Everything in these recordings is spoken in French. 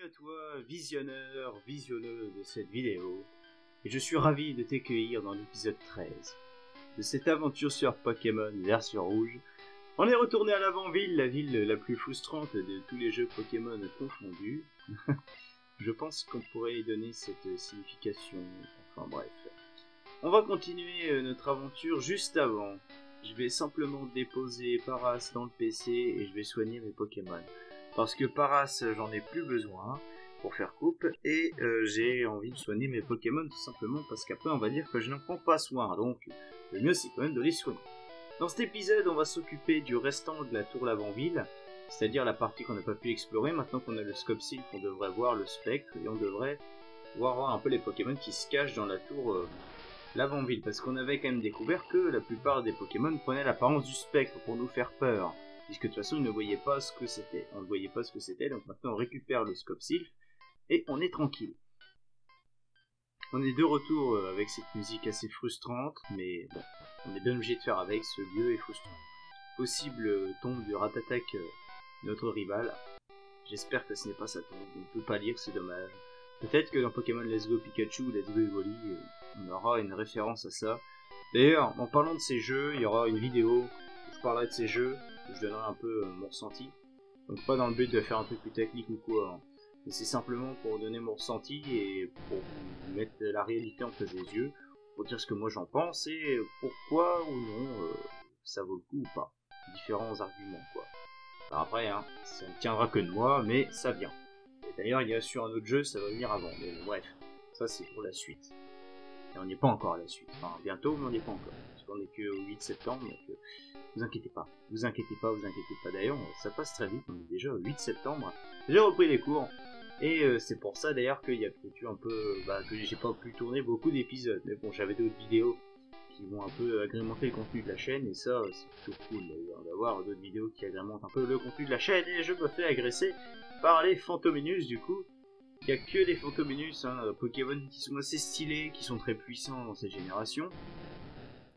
à toi, visionneur, visionneuse de cette vidéo, et je suis ravi de t'accueillir dans l'épisode 13 de cette aventure sur Pokémon version rouge. On est retourné à l'Avant-Ville, la ville la plus frustrante de tous les jeux Pokémon confondus. Je pense qu'on pourrait y donner cette signification, enfin bref. On va continuer notre aventure juste avant. Je vais simplement déposer Paras dans le PC et je vais soigner mes Pokémon. Parce que Paras, j'en ai plus besoin pour faire coupe et j'ai envie de soigner mes Pokémon tout simplement parce qu'après on va dire que je n'en prends pas soin. Donc le mieux c'est quand même de les soigner. Dans cet épisode, on va s'occuper du restant de la tour l'Avant-Ville, c'est-à-dire la partie qu'on n'a pas pu explorer. Maintenant qu'on a le Scope Sylph, on devrait voir le Spectre et on devrait voir un peu les Pokémon qui se cachent dans la tour l'Avant-Ville, parce qu'on avait quand même découvert que la plupart des Pokémon prenaient l'apparence du Spectre pour nous faire peur, puisque de toute façon ils ne voyaient pas ce que c'était. On ne voyait pas ce que c'était, donc maintenant on récupère le Scope Sylph et on est tranquille. On est de retour avec cette musique assez frustrante, mais bon, on est bien obligé de faire avec, ce lieu est frustrant. Possible tombe de Ratatak, notre rival. J'espère que ce n'est pas sa tombe, on ne peut pas lire, c'est dommage. Peut-être que dans Pokémon Let's Go Pikachu ou Let's Go Evoli, on aura une référence à ça. D'ailleurs, en parlant de ces jeux, il y aura une vidéo où je parlerai de ces jeux, où je donnerai un peu mon ressenti. Donc pas dans le but de faire un truc putaclic ou quoi, hein. Mais c'est simplement pour donner mon ressenti et pour vous mettre la réalité en face des yeux, pour dire ce que moi j'en pense et pourquoi ou non ça vaut le coup ou pas. Différents arguments quoi. Alors après, hein, ça ne tiendra que de moi, mais ça vient. D'ailleurs, il y a sur un autre jeu, ça va venir avant. Mais bref, ça c'est pour la suite. Et on n'est pas encore à la suite. Enfin, bientôt, mais on n'est pas encore. Parce qu'on n'est que au 8 septembre, donc vous inquiétez pas. Vous inquiétez pas, vous inquiétez pas. D'ailleurs, ça passe très vite, on est déjà au 8 septembre. J'ai repris les cours. Et c'est pour ça d'ailleurs qu'il y a peut-être eu un peu... que j'ai pas pu tourner beaucoup d'épisodes. Mais bon, j'avais d'autres vidéos qui vont un peu agrémenter le contenu de la chaîne. Et ça, c'est plutôt cool d'ailleurs d'avoir d'autres vidéos qui agrémentent un peu le contenu de la chaîne. Et je me fais agresser par les Fantominus du coup. Il n'y a que les Fantominus, hein, Pokémon qui sont assez stylés, qui sont très puissants dans cette génération.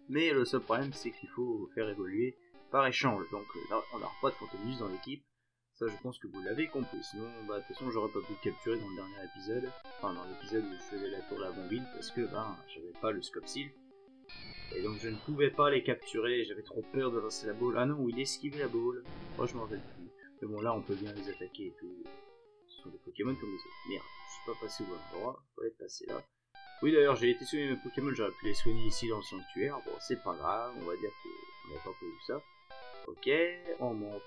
Mais le seul problème c'est qu'il faut faire évoluer par échange. Donc là on n'a pas de Fantominus dans l'équipe. Ça je pense que vous l'avez compris. Sinon de toute façon j'aurais pas pu le capturer dans le dernier épisode. Enfin dans l'épisode où je faisais la tour de l'Avant-Ville parce que j'avais pas le Scope Sylph. Et donc je ne pouvais pas les capturer, j'avais trop peur de lancer la boule. Ah non, il esquivait la boule. Oh je m'en rappelle plus. Mais bon là on peut bien les attaquer et tout. Ce sont des Pokémon comme les autres. Merde, je suis pas passé au bon endroit, il fallait passer là. Oui d'ailleurs j'ai été soigner mes Pokémon, j'aurais pu les soigner ici dans le sanctuaire. Bon c'est pas grave, on va dire qu'on n'avait pas prévu ça. Ok, on monte.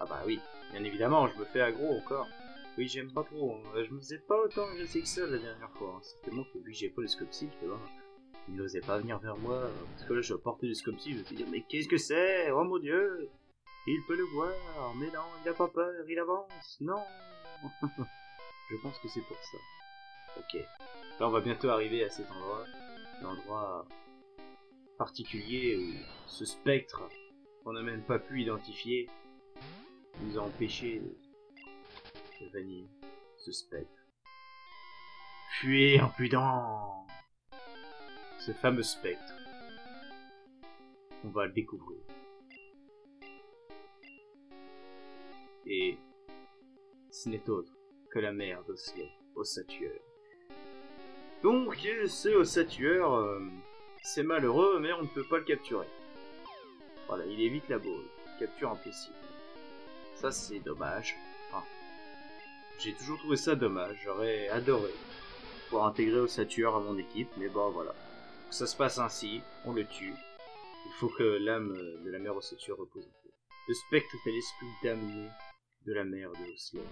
Ah bah oui, bien évidemment, je me fais aggro encore. Oui, j'aime pas trop, hein. Je me faisais pas autant agresser que ça la dernière fois. Hein. C'est tellement que vu que j'ai pas le Scope Sylph, il n'osait pas venir vers moi. Parce que là, je portais le Scope Sylph, je me suis dit, mais qu'est-ce que c'est? Oh mon dieu! Il peut le voir, mais non, il a pas peur, il avance, non! Je pense que c'est pour ça. Ok. Là, on va bientôt arriver à cet endroit. L'endroit particulier où ce spectre qu'on n'a même pas pu identifier nous a empêché de venir. Ce spectre. Fuyez, impudent! Ce fameux spectre. On va le découvrir. Et ce n'est autre que la mère d'Osley, Ossatueur. Donc, ce Ossatueur, c'est malheureux, mais on ne peut pas le capturer. Voilà, il évite la boule. Capture impossible. Ça, c'est dommage. Enfin, j'ai toujours trouvé ça dommage. J'aurais adoré pouvoir intégrer Ossatueur à mon équipe, mais bon, voilà. Ça se passe ainsi, on le tue. Il faut que l'âme de la mère Ossatueur repose un peu. Le spectre est l'esprit damné de la mère de Osley.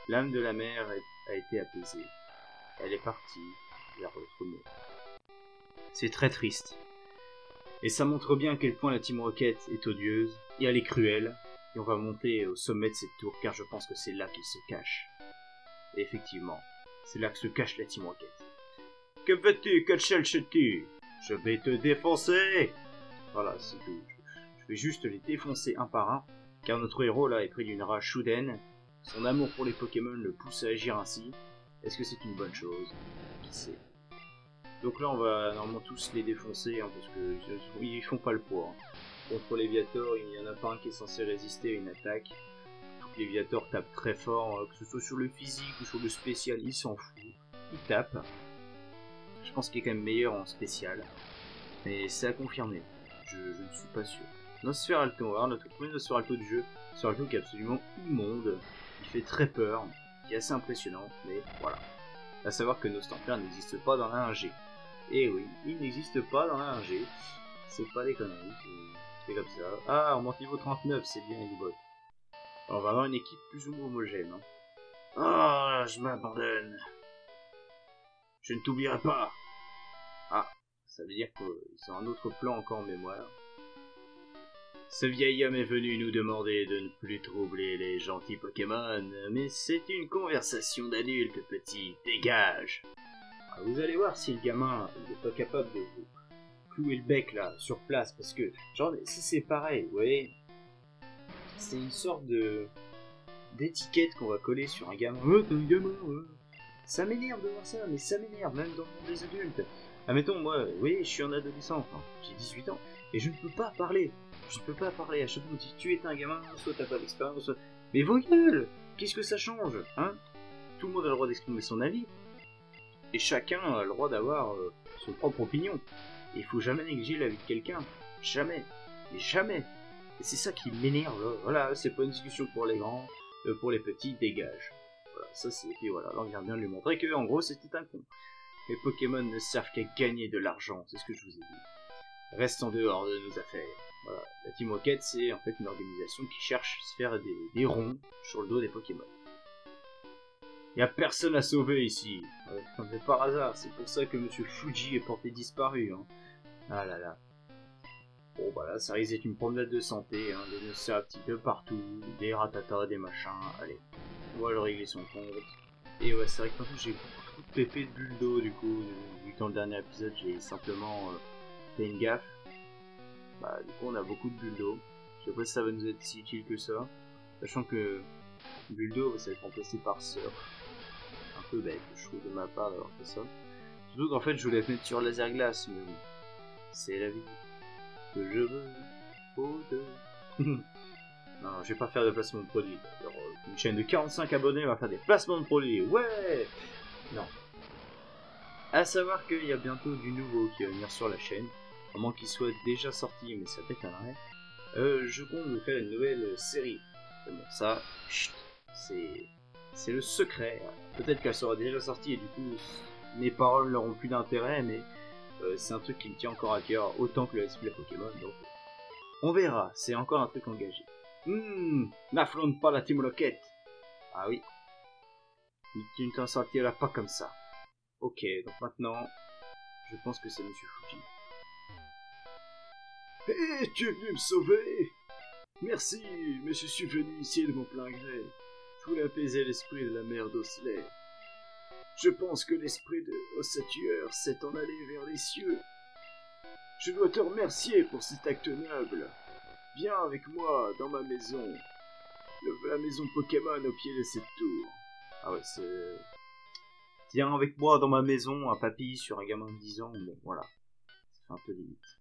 L'âme de la mère a été apaisée. Elle est partie vers l'autre monde. C'est très triste. Et ça montre bien à quel point la Team Rocket est odieuse, et elle est cruelle, et on va monter au sommet de cette tour car je pense que c'est là qu'il se cache. Et effectivement, c'est là que se cache la Team Rocket. Que veux-tu? Que cherches-tu? Je vais te défoncer! Voilà, c'est tout. Je vais juste les défoncer un par un, car notre héros là est pris d'une rage soudaine. Son amour pour les Pokémon le pousse à agir ainsi. Est-ce que c'est une bonne chose? Qui sait? Donc là on va normalement tous les défoncer, hein, parce que ils font pas le poids. Hein. contre les Léviator, il n'y en a pas un qui est censé résister à une attaque. Les Léviator tapent très fort, que ce soit sur le physique ou sur le spécial, il s'en fout. Il tape. Je pense qu'il est quand même meilleur en spécial. Mais c'est à confirmer. Je ne suis pas sûr. Nosferalto, alors notre premier Nosferalto du jeu. Nosferalto qui est absolument immonde. Il fait très peur. Qui est assez impressionnant. Mais voilà. À savoir que Nostamper n'existe pas dans la 1G. Et oui, il n'existe pas dans la 1G. C'est pas des conneries. C'est comme ça. Ah, on monte niveau 39, c'est bien les bots. On va avoir une équipe plus ou moins homogène. Hein. Ah, je m'abandonne. Je ne t'oublierai pas. Ah, ça veut dire qu'ils ont un autre plan encore en mémoire. Ce vieil homme est venu nous demander de ne plus troubler les gentils Pokémon, mais c'est une conversation d'adulte, petit, dégage. Ah, vous allez voir si le gamin n'est pas capable de vous clouer le bec là, sur place, parce que, genre, si c'est pareil, vous voyez, c'est une sorte d'étiquette qu'on va coller sur un gamin. Oh, t'es un gamin, Ça m'énerve de voir ça, mais ça m'énerve, même dans le monde des adultes. Admettons, moi, oui, je suis un adolescent, enfin, j'ai 18 ans, et je ne peux pas parler. Je ne peux pas parler. À chaque fois, on dit, tu es un gamin, soit t'as pas d'expérience, soit... Mais vos gueules, qu'est-ce que ça change, hein? Tout le monde a le droit d'exprimer son avis, et chacun a le droit d'avoir son propre opinion. Il faut jamais négliger l'avis de quelqu'un. Jamais. Mais jamais. Et c'est ça qui m'énerve. Voilà, c'est pas une discussion pour les grands, pour les petits, dégage. Voilà, ça c'est... Et voilà, là on vient bien de lui montrer que, en gros, c'était un con. Les Pokémon ne servent qu'à gagner de l'argent, c'est ce que je vous ai dit. Reste en dehors de nos affaires. Voilà. La Team Rocket, c'est en fait une organisation qui cherche à se faire des ronds sur le dos des Pokémon. Il n'y a personne à sauver ici. Comme par hasard, c'est pour ça que Monsieur Fuji est porté disparu. Hein. Ah là là. Bon bah là, ça risque d'être une promenade de santé, hein, des Nosferatu de partout, des Ratata, des machins, allez. On va le régler son compte. Et ouais, c'est vrai que j'ai beaucoup de pépé de bulles d'eau du coup, vu que dans le dernier épisode j'ai simplement fait une gaffe. Bah du coup on a beaucoup de bulles d'eau. Je sais pas si ça va nous être si utile que ça. Sachant que bulle d'eau ça va être remplacé par surf. Un peu bête, je trouve de ma part d'avoir fait ça. Surtout qu'en fait je voulais mettre sur laser glace, mais bon, c'est la vie que je veux. Oh de... Non, je vais pas faire de placement de produits. Alors, une chaîne de 45 abonnés va faire des placements de produits. Ouais. Non. À savoir qu'il y a bientôt du nouveau qui va venir sur la chaîne. À moins qu'il soit déjà sorti, mais ça m'étonnerait. Je compte vous faire une nouvelle série. Bon, ça, chut, c'est le secret. Peut-être qu'elle sera déjà sortie et du coup, mes paroles n'auront plus d'intérêt, mais c'est un truc qui me tient encore à cœur, autant que le display Pokémon. Donc, on verra. C'est encore un truc engagé. N'affronte pas la Team Rocket. Ah oui. Tu ne t'en sortiras pas comme ça. Ok, donc maintenant, je pense que c'est Monsieur Fuji. Hé, tu es venu me sauver? Merci, mais je suis venu ici de mon plein gré. Je voulais apaiser l'esprit de la mère d'Osler. Je pense que l'esprit de Ossatueur s'est en allé vers les cieux. Je dois te remercier pour cet acte noble. Viens avec moi dans ma maison. La maison Pokémon au pied de cette tour. Ah ouais, c'est... Viens avec moi dans ma maison, un papy sur un gamin de 10 ans, bon voilà. Ça fait un peu limite.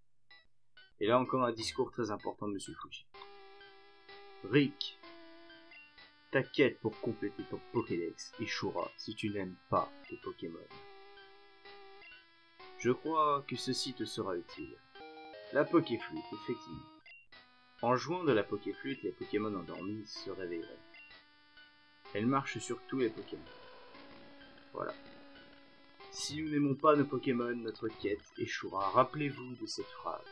Et là encore un discours très important de Monsieur Fuji. Rick, ta quête pour compléter ton Pokédex échouera si tu n'aimes pas tes Pokémon. Je crois que ceci te sera utile. La Pokéflûte, effectivement. En jouant de la Pokéflûte, les Pokémon endormis se réveilleront. Elle marche sur tous les Pokémon. Voilà. Si nous n'aimons pas nos Pokémon, notre quête échouera. Rappelez-vous de cette phrase.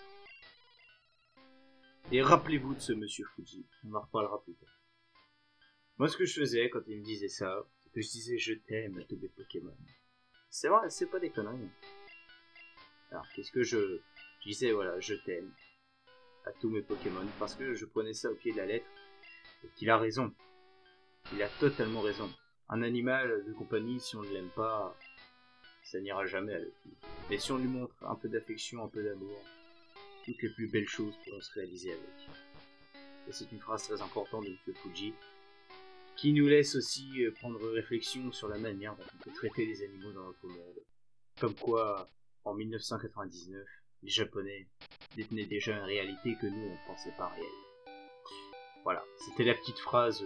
Et rappelez-vous de ce Monsieur Fuji. On en reparlera plus tard. Moi, ce que je faisais quand il me disait ça, c'est que je disais je t'aime à tous mes Pokémon. C'est vrai, c'est pas des conneries. Alors, qu'est-ce que je disais, voilà, je t'aime à tous mes Pokémon, parce que je prenais ça au pied de la lettre, et qu'il a raison. Il a totalement raison. Un animal de compagnie, si on ne l'aime pas, ça n'ira jamais avec lui. Mais si on lui montre un peu d'affection, un peu d'amour, toutes les plus belles choses pourront se réaliser avec. Et c'est une phrase très importante de M. Fuji, qui nous laisse aussi prendre réflexion sur la manière dont on peut traiter les animaux dans notre monde. Comme quoi, en 1999, Les Japonais détenaient déjà une réalité que nous, on pensait pas réelle. Voilà, c'était la petite phrase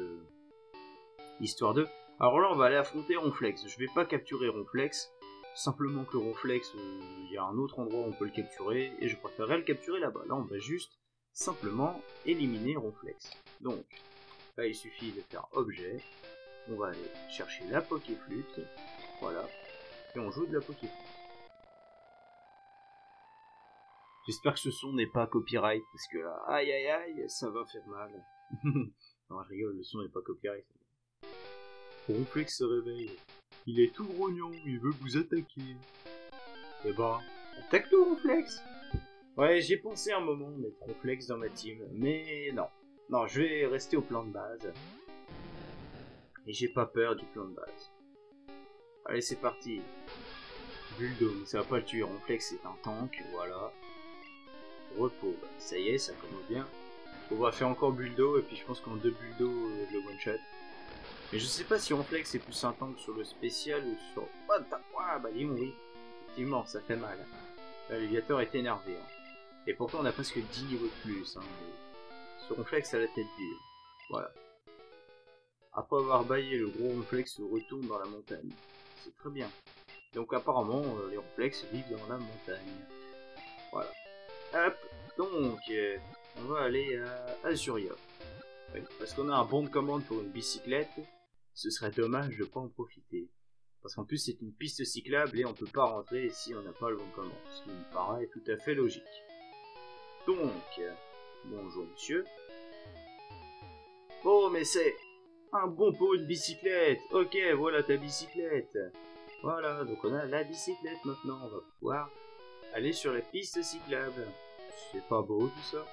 histoire de. Alors là, on va aller affronter Ronflex. Je vais pas capturer Ronflex, simplement que Ronflex, il y a un autre endroit où on peut le capturer, et je préférerais le capturer là-bas. Là, on va juste simplement éliminer Ronflex. Donc, là, il suffit de faire objet. On va aller chercher la Pokéflûte. Voilà. Et on joue de la Pokéflûte. J'espère que ce son n'est pas copyright, parce que là, aïe aïe aïe, ça va faire mal. Non, je rigole, le son n'est pas copyright. Ronflex se réveille. Il est tout grognon, il veut vous attaquer. Eh ben, attaque-nous, Ronflex! Ouais, j'ai pensé un moment mettre Ronflex dans ma team, mais non. Non, je vais rester au plan de base. Et j'ai pas peur du plan de base. Allez, c'est parti. Bulldo, ça va pas le tuer. Ronflex c'est un tank, voilà. Repos, ça y est, ça commence bien. On va faire encore Bulldo, et puis je pense qu'en 2 Bulldo, je le one-shot. Mais je sais pas si Ronflex c'est plus un tank sur le spécial ou sur... Ah bah dis-moi oui. Effectivement, ça fait mal. Là, l'aviateur est énervé. Hein. Et pourtant on a presque 10 niveaux de plus. Hein. Ce Ronflex a la tête dure. Voilà. Après avoir baillé, le gros Ronflex retourne dans la montagne. C'est très bien. Donc apparemment, les Ronflex vivent dans la montagne. Voilà. Hop. Donc, on va aller à Azuria. Oui, parce qu'on a un bon de commande pour une bicyclette, ce serait dommage de pas en profiter. Parce qu'en plus c'est une piste cyclable et on peut pas rentrer si on n'a pas le bon de commande. Ce qui me paraît tout à fait logique. Donc, bonjour monsieur. Oh mais c'est un bon pot de bicyclette. Ok, voilà ta bicyclette. Voilà, donc on a la bicyclette maintenant. On va pouvoir aller sur la piste cyclable. C'est pas beau tout ça?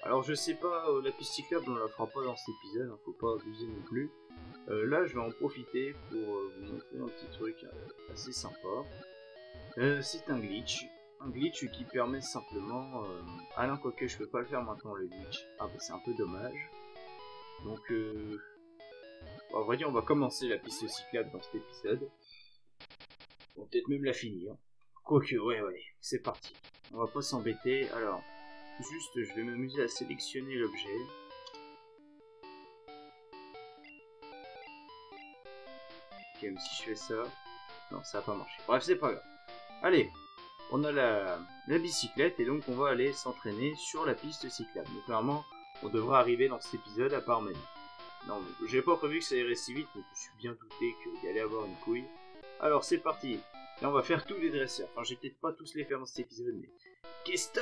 Alors je sais pas, la piste cyclable on la fera pas dans cet épisode, hein, faut pas abuser non plus. Là je vais en profiter pour vous montrer un petit truc assez sympa. C'est un glitch qui permet simplement... Ah non, quoique je peux pas le faire maintenant le glitch. Ah bah c'est un peu dommage. Donc à vrai dire on va commencer la piste cyclable dans cet épisode. On va peut-être même la finir. Quoique ouais, c'est parti. On va pas s'embêter, alors... Juste, je vais m'amuser à sélectionner l'objet. Ok, mais si je fais ça... Non, ça va pas marcher. Bref, c'est pas grave. Allez, on a la bicyclette et donc on va aller s'entraîner sur la piste cyclable. Donc clairement, on devrait arriver dans cet épisode à part Manu. Non, mais j'ai pas prévu que ça irait si vite, mais je me suis bien douté qu'il allait avoir une couille. Alors, c'est parti. Là, on va faire tous les dresseurs. Enfin, j'ai peut-être pas tous les faire dans cet épisode, mais... Qu'est-ce que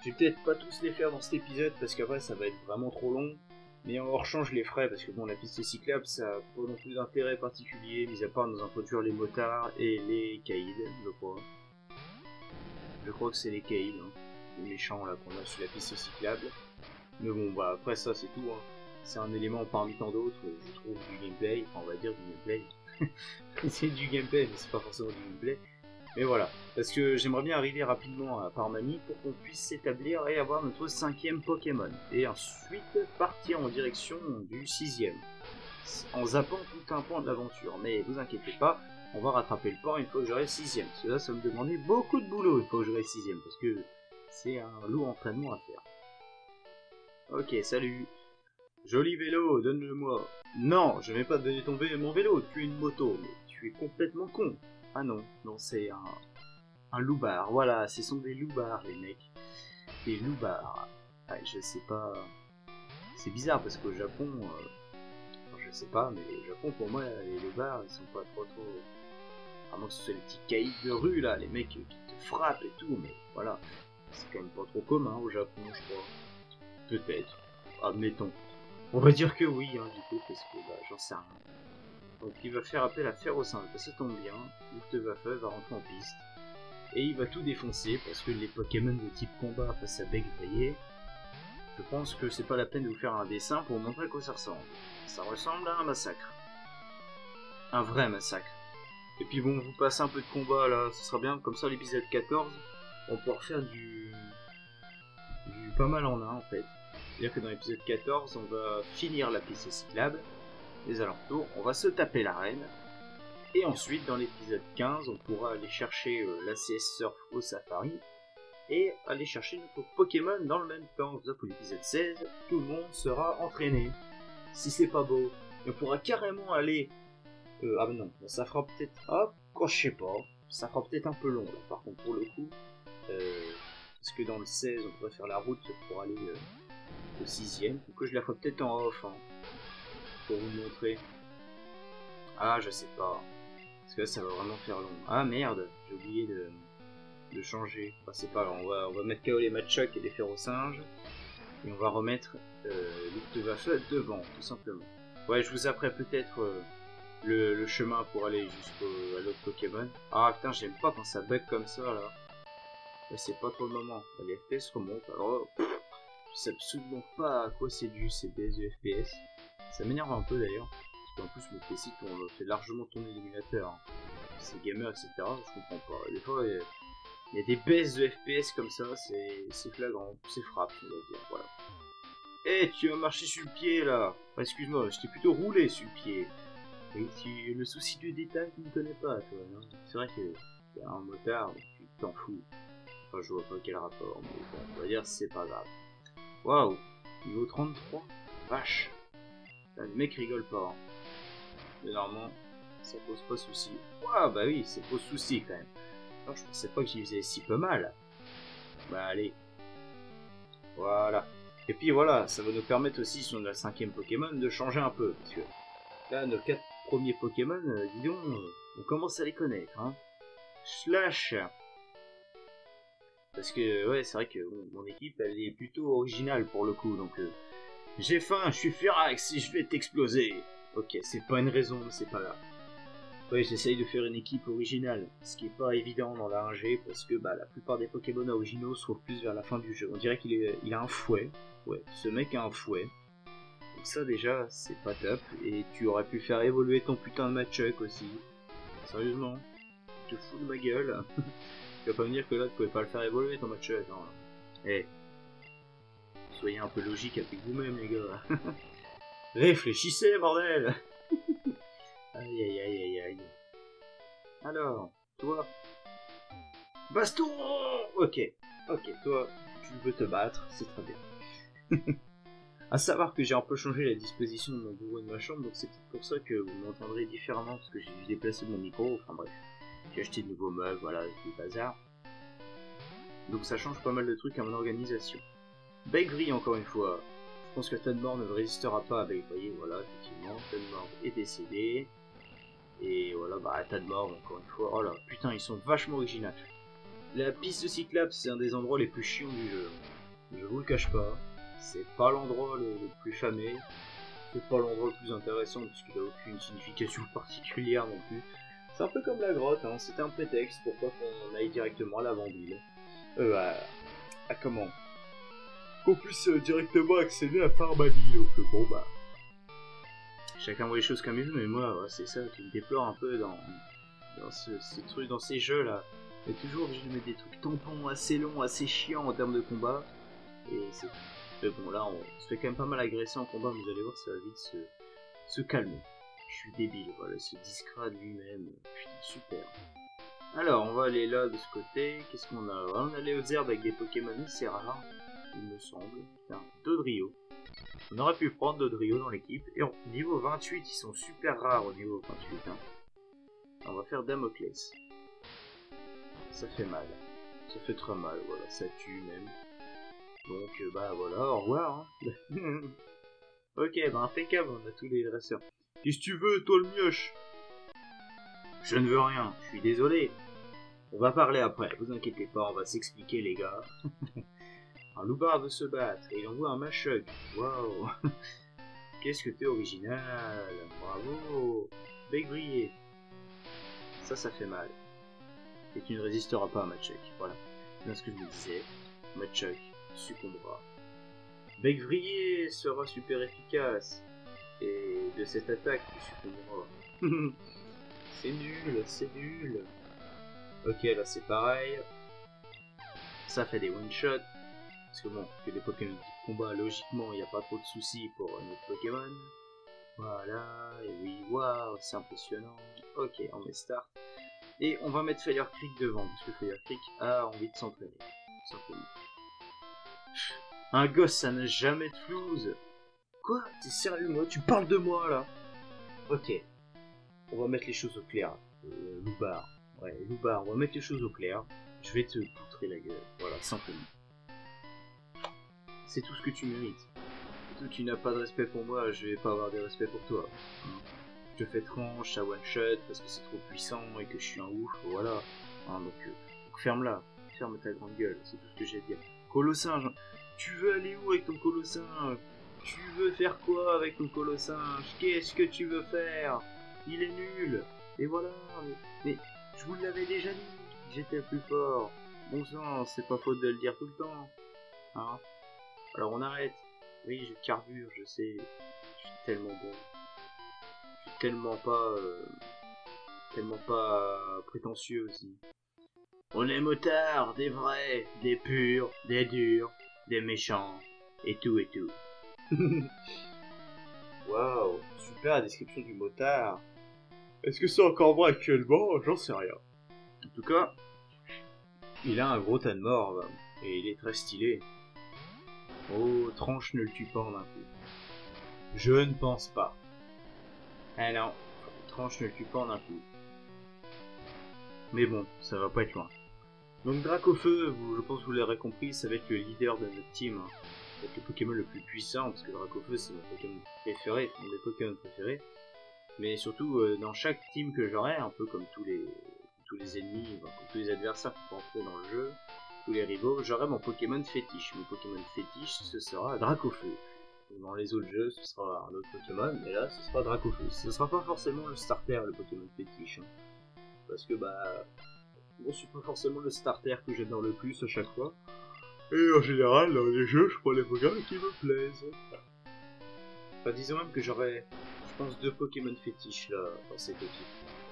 je vais peut-être pas tous les faire dans cet épisode parce qu'après ça va être vraiment trop long. Mais on rechange les frais parce que bon, la piste cyclable ça n'a pas non plus d'intérêt particulier, mis à part nous introduire les motards et les caïds, je crois. Je crois que c'est les caïds, hein, les méchants là qu'on a sur la piste cyclable. Mais bon, bah après ça c'est tout. Hein. C'est un élément parmi tant d'autres, je trouve, du gameplay. Enfin, on va dire du gameplay. C'est du gameplay, mais c'est pas forcément du gameplay. Mais voilà, parce que j'aimerais bien arriver rapidement à Parmanie pour qu'on puisse s'établir et avoir notre 5e Pokémon. Et ensuite partir en direction du 6e. En zappant tout un pan de l'aventure. Mais vous inquiétez pas, on va rattraper le pan une fois que j'aurai le 6e. Parce que là, ça me demandait beaucoup de boulot une fois que j'aurai le 6e. Parce que c'est un lourd entraînement à faire. Ok, salut. Joli vélo, donne-le-moi. Non, je vais pas te donner mon vélo, tu es une moto. Mais tu es complètement con. Ah non, c'est un loupard, voilà, ce sont des loupards les mecs. Des loupards. Ah, je sais pas... C'est bizarre parce qu'au Japon... je sais pas, mais au Japon pour moi les loupards ils sont pas trop... À moins que ce soit les petits caïds de rue là, les mecs qui te frappent et tout, mais voilà. C'est quand même pas trop commun au Japon je crois. Peut-être, admettons. On va dire que oui, hein, du coup, parce que bah, j'en sais rien. Donc il va faire appel à Ferrosin, ça tombe bien, Luftwaffe va rentrer en piste. Et il va tout défoncer, parce que les Pokémon de type combat face à Begbaier, je pense que c'est pas la peine de vous faire un dessin pour vous montrer à quoi ça ressemble. Ça ressemble à un massacre. Un vrai massacre. Et puis bon, vous passez un peu de combat là, ce sera bien, comme ça l'épisode 14, on peut refaire du pas mal en un en fait. C'est-à-dire que dans l'épisode 14, on va finir la piste cyclable, les alentours, on va se taper l'arène, et ensuite dans l'épisode 15 on pourra aller chercher la CS Surf au Safari, et aller chercher notre Pokémon dans le même temps. Comme ça, pour l'épisode 16, tout le monde sera entraîné. Si c'est pas beau, on pourra carrément aller... ah mais non, ça fera peut-être... Ah, quand je sais pas, ça fera peut-être un peu long là, par contre, pour le coup. Parce que dans le 16, on pourrait faire la route pour aller au 6ème. Du coup, je la ferai peut-être en off, hein, pour vous montrer. Ah, je sais pas. Parce que là, ça va vraiment faire long. Ah merde, j'ai oublié de changer. Bah, c'est pas grave, on va mettre KO les Machoc et les Férocinges. Et on va remettre Luftwaffe devant, tout simplement. Ouais, je vous apprête peut-être le chemin pour aller jusqu'à l'autre Pokémon. Ah putain, j'aime pas quand ça bug comme ça, là. Là, c'est pas trop le moment. Là, les FPS remontent. Alors, je sais absolument pas à quoi c'est dû, ces baisses de FPS. Ça m'énerve un peu d'ailleurs. Parce qu'en plus, mon PC fait largement tourner l'émulateur. Hein. C'est gamer, etc. Je comprends pas. Des fois, il y a des baisses de FPS comme ça, c'est flagrant, c'est frappe, on va dire, voilà. Eh, tu as marché sur le pied là. Enfin, excuse-moi, je t'ai plutôt roulé sur le pied. Et le souci du détail, tu ne connais pas, toi. Hein. C'est vrai que y a un motard, tu t'en fous. Enfin, je vois pas quel rapport, mais bon, on va dire c'est pas grave. Waouh, niveau 33, vache. Là, le mec rigole pas. Hein. Mais normalement, ça pose pas souci. Waouh, bah oui, ça pose souci quand même. Alors, je pensais pas que j'y faisais si peu mal. Bah allez. Voilà. Et puis voilà, ça va nous permettre aussi, sur la 5ème Pokémon, de changer un peu. Parce que là, nos 4 premiers Pokémon, dis donc, on commence à les connaître. Hein. Slash. Parce que, ouais, c'est vrai que mon équipe, elle est plutôt originale pour le coup. Donc, j'ai faim, je suis Firax, je vais t'exploser. Ok, c'est pas une raison, mais c'est pas grave. Ouais, j'essaye de faire une équipe originale, ce qui est pas évident dans la 1G parce que bah, la plupart des Pokémon originaux se trouvent plus vers la fin du jeu. On dirait qu'il a un fouet. Ouais, ce mec a un fouet. Donc ça déjà, c'est pas top. Et tu aurais pu faire évoluer ton putain de Machoc aussi. Sérieusement, tu te fous de ma gueule. Tu vas pas me dire que là tu pouvais pas le faire évoluer ton Machoc. Non. Eh, soyez un peu logique avec vous-même les gars. Réfléchissez bordel. Aïe aïe aïe aïe aïe. Alors, toi, baston. Ok, toi, tu veux te battre, c'est très bien. À savoir que j'ai un peu changé la disposition de mon bureau et de ma chambre, donc c'est peut-être pour ça que vous m'entendrez différemment, parce que j'ai dû déplacer mon micro, enfin bref. J'ai acheté de nouveaux meubles, voilà, du bazar. Donc ça change pas mal de trucs à mon organisation. Baigri, encore une fois. Je pense que Tadmor ne résistera pas à Baigri, vous voyez, voilà, effectivement, Tadmor est décédé. Et voilà, bah Tadmor, encore une fois, oh là, putain, ils sont vachement originaux. La piste cyclable, c'est un des endroits les plus chiants du jeu. Je vous le cache pas. C'est pas l'endroit le plus famé. C'est pas l'endroit le plus intéressant puisqu'il a aucune signification particulière non plus. C'est un peu comme la grotte, hein. C'était un prétexte pourquoi qu'on aille directement à l'avant-ville. À comment qu'on puisse directement accéder à Parmanie. Donc bon bah. Chacun voit les choses comme il veut, mais moi, ouais, c'est ça qui me déplore un peu dans ces trucs, dans ces jeux là. Il y a toujours obligé de mettre des trucs tampons assez longs, assez chiants en termes de combat. Et c'est... Mais bon, là, on se fait quand même pas mal agresser en combat, mais vous allez voir, ça va vite se calmer. Je suis débile, voilà, ce discret de lui-même. Putain, super. Alors, on va aller là, de ce côté. Qu'est-ce qu'on a? On a aller aux herbes avec des Pokémon assez rares, il me semble. Putain, Dodrio. On aurait pu prendre Dodrio dans l'équipe. Et au niveau 28, ils sont super rares au niveau 28. Hein. On va faire Damoclès. Ça fait mal. Ça fait très mal, voilà, ça tue même. Donc bah voilà, au revoir. Hein. Ok, bah impeccable, on a tous les dresseurs. Qu'est-ce que tu veux, toi le mioche? Je ne veux rien, je suis désolé. On va parler après, vous inquiétez pas, on va s'expliquer les gars. Un loupard veut se battre et il envoie un Machoc. Waouh. Qu'est-ce que t'es original. Bravo. Baigrier. Ça fait mal. Et tu ne résisteras pas à Machoc. Voilà. C'est bien ce que je me disais. Machoc succombera. Baigrier sera super efficace. Et de cette attaque, tu succomberas. C'est nul, c'est nul. Ok, là c'est pareil. Ça fait des one-shots. Parce que bon, que les Pokémon de combat, logiquement, il n'y a pas trop de soucis pour notre Pokémon. Voilà, et oui, waouh, c'est impressionnant. Ok, on met start. Et on va mettre Fire Creek devant, parce que Fire Creek a envie de s'entraîner. tout simplement. Un gosse, ça n'a jamais de flouze. Quoi? T'es sérieux, moi? Tu parles de moi, là? Ok. On va mettre les choses au clair. Loupard. Ouais, Loupard, on va mettre les choses au clair. Je vais te poutrer la gueule. Voilà, simplement. C'est tout ce que tu mérites. Surtout, tu n'as pas de respect pour moi, je vais pas avoir de respect pour toi. Je te fais tranche, à one shot, parce que c'est trop puissant et que je suis un ouf, voilà. Donc ferme-la. Ferme ta grande gueule, c'est tout ce que j'ai à dire. Colossinge, tu veux aller où avec ton colossinge? Tu veux faire quoi avec ton colossinge? Qu'est-ce que tu veux faire? Il est nul. Et voilà. Mais je vous l'avais déjà dit. J'étais le plus fort. Bon sang, c'est pas faute de le dire tout le temps. Hein? Alors on arrête. Oui, je carbure, je sais. Je suis tellement bon. Je suis tellement pas prétentieux aussi. On est motards, des vrais, des purs, des durs, des méchants, et tout et tout. Waouh, super description du motard. Est-ce que c'est encore moi actuellement? J'en sais rien. En tout cas, il a un gros tas de morve, et il est très stylé. Oh, tranche ne le tue pas en un coup. Je ne pense pas. Ah non, tranche ne le tue pas en un coup. Mais bon, ça va pas être loin. Donc Dracofeu, je pense que vous l'aurez compris, ça va être le leader de notre team. Ça va être le Pokémon le plus puissant, parce que Dracofeu c'est mon Pokémon préféré, c'est mon des Pokémon préférés. Mais surtout, dans chaque team que j'aurai, un peu comme tous les ennemis, comme tous les adversaires qui vont entrer dans le jeu, tous les rivaux, j'aurai mon Pokémon fétiche. Mon Pokémon fétiche, ce sera Dracofeu. Dans les autres jeux, ce sera un autre Pokémon, mais là, ce sera Dracofeu. Ce sera pas forcément le starter, le Pokémon fétiche. Parce que, bon, c'est pas forcément le starter que j'adore le plus à chaque fois. Et en général, dans les jeux, je prends les Pokémon qui me plaisent. Enfin, disons même que j'aurai, je pense, 2 Pokémon fétiches là, dans cette équipe.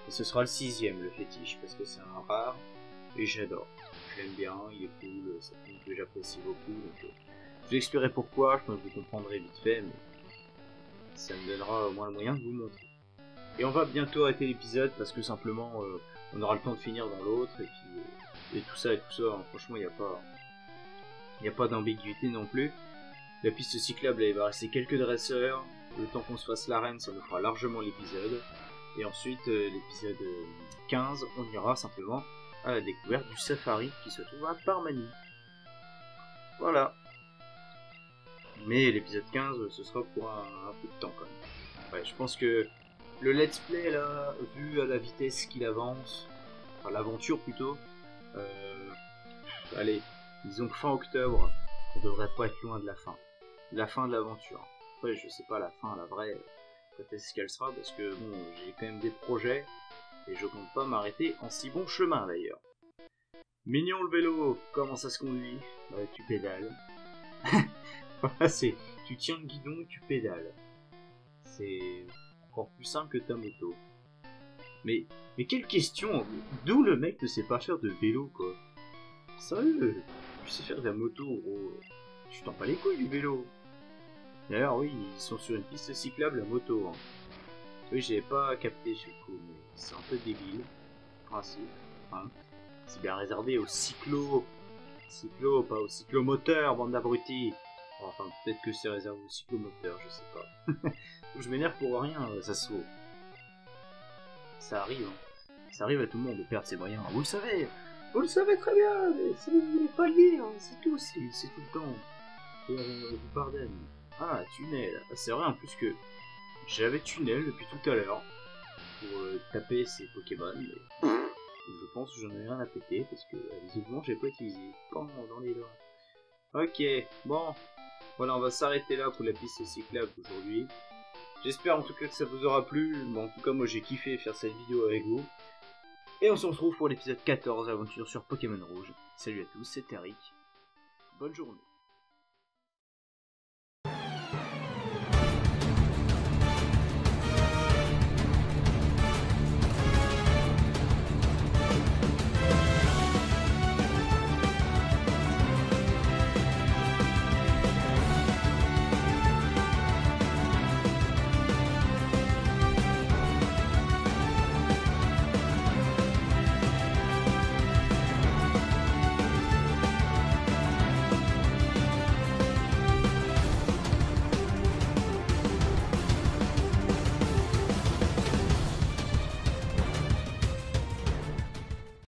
Et ce sera le 6ème, le fétiche, parce que c'est un rare, et j'adore. Je l'aime bien, il est cool, c'est un film que j'apprécie beaucoup, donc je vous expliquerai pourquoi, je pense que vous comprendrez vite fait, mais ça me donnera au moins le moyen de vous montrer. Et on va bientôt arrêter l'épisode, parce que simplement, on aura le temps de finir dans l'autre, et puis, et tout ça, hein, franchement, il n'y a pas d'ambiguïté non plus. La piste cyclable, il va rester quelques dresseurs. Le temps qu'on se fasse l'arène, ça nous fera largement l'épisode. Et ensuite, l'épisode 15, on ira simplement à la découverte du safari qui se trouve à Parmanie. Voilà. Mais l'épisode 15, ce sera pour un peu de temps quand même. Ouais, je pense que le let's play, là, vu à la vitesse qu'il avance, enfin l'aventure plutôt, allez, disons que fin octobre, on devrait pas être loin de la fin. La fin de l'aventure. Après, je sais pas la fin, la vraie, peut-être ce qu'elle sera, parce que bon, j'ai quand même des projets, et je compte pas m'arrêter en si bon chemin d'ailleurs. Mignon le vélo, comment ça se conduit? Tu pédales. Voilà, tu tiens le guidon et tu pédales. C'est encore plus simple que ta moto. Mais quelle question! D'où le mec ne sait pas faire de vélo, quoi? Sérieux? Tu sais faire de la moto, gros. Tu t'en bats les couilles du vélo. D'ailleurs, oui, ils sont sur une piste cyclable à moto. Hein. Oui, j'avais pas capté ce coup, mais c'est un peu débile. Principe. Hein. C'est bien réservé aux cyclos. Cyclo, pas aux cyclomoteurs, bande d'abrutis. Enfin, peut-être que c'est réservé aux cyclomoteurs, je sais pas. Je m'énerve pour rien, ça se trouve. Ça arrive, hein. Ça arrive à tout le monde de perdre ses moyens. Vous le savez! Vous le savez très bien, mais si vous voulez pas le dire, c'est tout, c'est tout le temps. Et on vous pardonne. Ah, tunnel. C'est vrai en plus que j'avais tunnel depuis tout à l'heure pour taper ces Pokémon, mais je pense que j'en ai rien à péter parce que visiblement j'ai pas utilisé. Pan dans les doigts. Ok, bon, voilà, on va s'arrêter là pour la piste cyclable aujourd'hui. J'espère en tout cas que ça vous aura plu. Bon, en tout cas, moi j'ai kiffé faire cette vidéo avec vous. Et on se retrouve pour l'épisode 14, aventure sur Pokémon Rouge. Salut à tous, c'est Tariq. Bonne journée.